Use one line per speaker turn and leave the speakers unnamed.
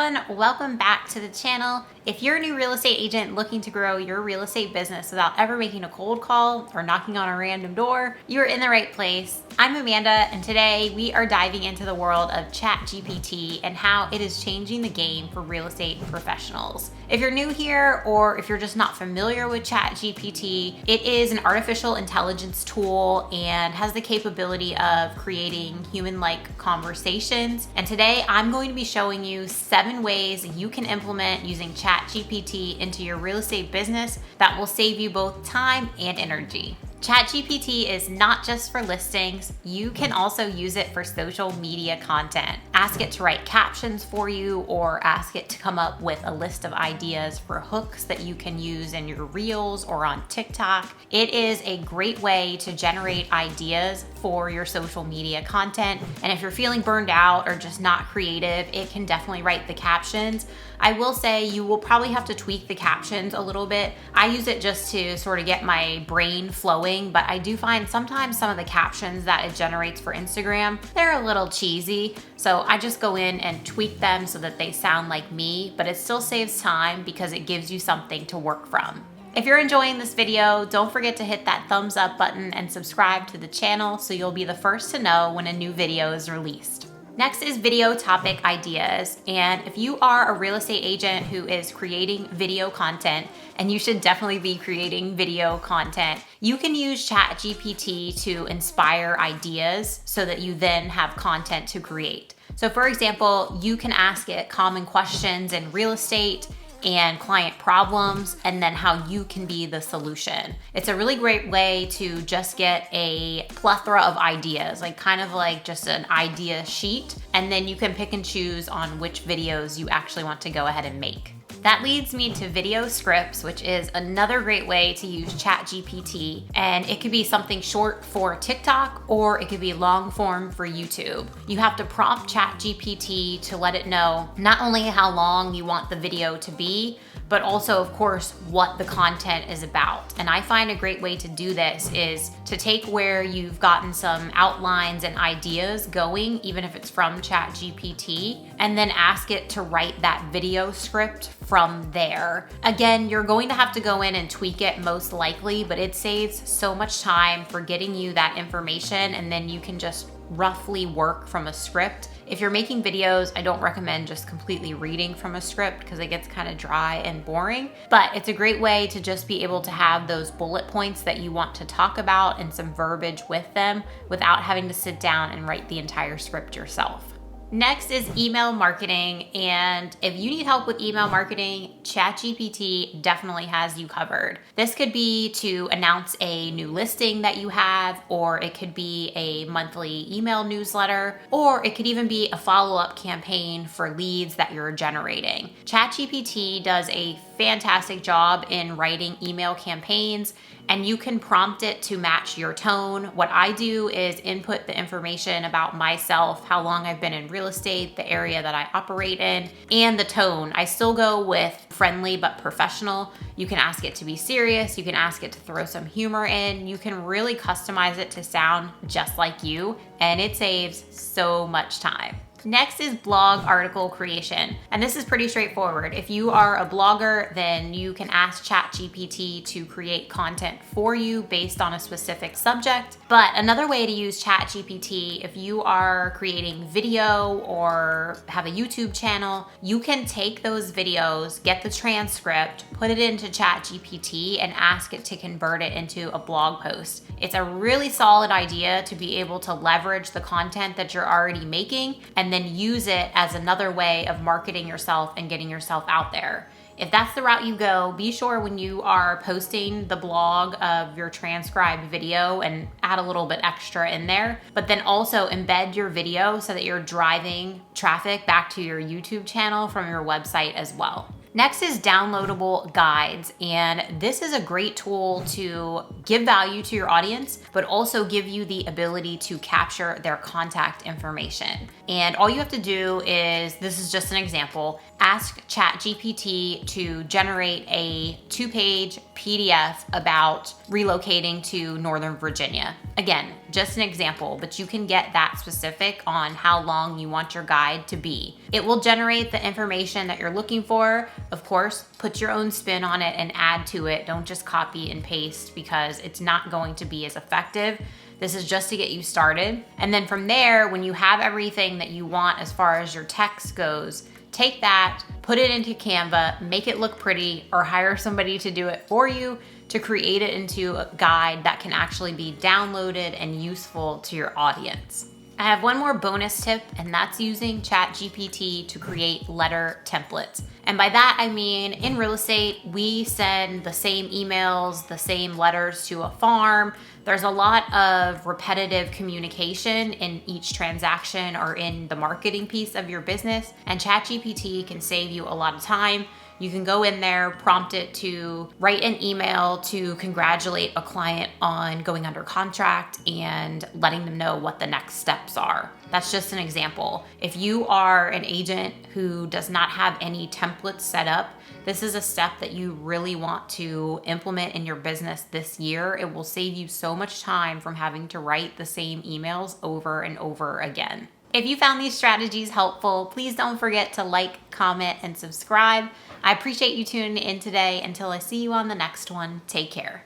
everyone, welcome back to the channel. If you're a new real estate agent looking to grow your real estate business without ever making a cold call or knocking on a random door, you're in the right place. I'm Amanda, and today we are diving into the world of ChatGPT and how it is changing the game for real estate professionals. If you're new here or if you're just not familiar with ChatGPT, it is an artificial intelligence tool and has the capability of creating human-like conversations. And today I'm going to be showing you 7 ways you can implement using ChatGPT into your real estate business that will save you both time and energy. ChatGPT is not just for listings, you can also use it for social media content. Ask it to write captions for you or ask it to come up with a list of ideas for hooks that you can use in your reels or on TikTok. It is a great way to generate ideas for your social media content. And if you're feeling burned out or just not creative, it can definitely write the captions. I will say you will probably have to tweak the captions a little bit. I use it just to sort of get my brain flowing, but I do find sometimes some of the captions that it generates for Instagram, they're a little cheesy. So I just go in and tweak them so that they sound like me, but it still saves time because it gives you something to work from. If you're enjoying this video, don't forget to hit that thumbs up button and subscribe to the channel so you'll be the first to know when a new video is released. Next is video topic ideas. And if you are a real estate agent who is creating video content, and you should definitely be creating video content, you can use ChatGPT to inspire ideas so that you then have content to create. So for example, you can ask it common questions in real estate and client problems, and then how you can be the solution. It's a really great way to just get a plethora of ideas, like kind of like just an idea sheet, and then you can pick and choose on which videos you actually want to go ahead and make. That leads me to video scripts, which is another great way to use ChatGPT. And it could be something short for TikTok or it could be long form for YouTube. You have to prompt ChatGPT to let it know not only how long you want the video to be, but also, of course, what the content is about. And I find a great way to do this is to take where you've gotten some outlines and ideas going, even if it's from ChatGPT, and then ask it to write that video script from there. Again, you're going to have to go in and tweak it most likely, but it saves so much time for getting you that information, and then you can just roughly work from a script. If you're making videos, I don't recommend just completely reading from a script because it gets kind of dry and boring, but it's a great way to just be able to have those bullet points that you want to talk about and some verbiage with them without having to sit down and write the entire script yourself. Next is email marketing, and if you need help with email marketing, ChatGPT definitely has you covered. This could be to announce a new listing that you have, or it could be a monthly email newsletter, or it could even be a follow-up campaign for leads that you're generating. ChatGPT does a fantastic job in writing email campaigns, and you can prompt it to match your tone. What I do is input the information about myself, how long I've been in real estate, the area that I operate in, and the tone. I still go with friendly but professional. You can ask it to be serious. You can ask it to throw some humor in. You can really customize it to sound just like you, and it saves so much time. Next is blog article creation. And this is pretty straightforward. If you are a blogger, then you can ask ChatGPT to create content for you based on a specific subject. But another way to use ChatGPT, if you are creating video or have a YouTube channel, you can take those videos, get the transcript, put it into ChatGPT and ask it to convert it into a blog post. It's a really solid idea to be able to leverage the content that you're already making and then use it as another way of marketing yourself and getting yourself out there. If that's the route you go, be sure when you are posting the blog of your transcribed video and add a little bit extra in there, but then also embed your video so that you're driving traffic back to your YouTube channel from your website as well. Next is downloadable guides, and this is a great tool to give value to your audience, but also give you the ability to capture their contact information. And all you have to do is, this is just an example, ask ChatGPT to generate a 2-page PDF about relocating to Northern Virginia. Again, just an example, but you can get that specific on how long you want your guide to be. It will generate the information that you're looking for. Of course, put your own spin on it and add to it. Don't just copy and paste because it's not going to be as effective. This is just to get you started. And then from there, when you have everything that you want as far as your text goes, take that, put it into Canva, make it look pretty, or hire somebody to do it for you to create it into a guide that can actually be downloaded and useful to your audience. I have one more bonus tip, and that's using ChatGPT to create letter templates. And by that, I mean, in real estate, we send the same emails, the same letters to a farm. There's a lot of repetitive communication in each transaction or in the marketing piece of your business, and ChatGPT can save you a lot of time. You can go in there, prompt it to write an email to congratulate a client on going under contract and letting them know what the next steps are. That's just an example. If you are an agent who does not have any templates set up, this is a step that you really want to implement in your business this year. It will save you so much time from having to write the same emails over and over again. If you found these strategies helpful, please don't forget to like, comment, and subscribe. I appreciate you tuning in today. Until I see you on the next one, take care.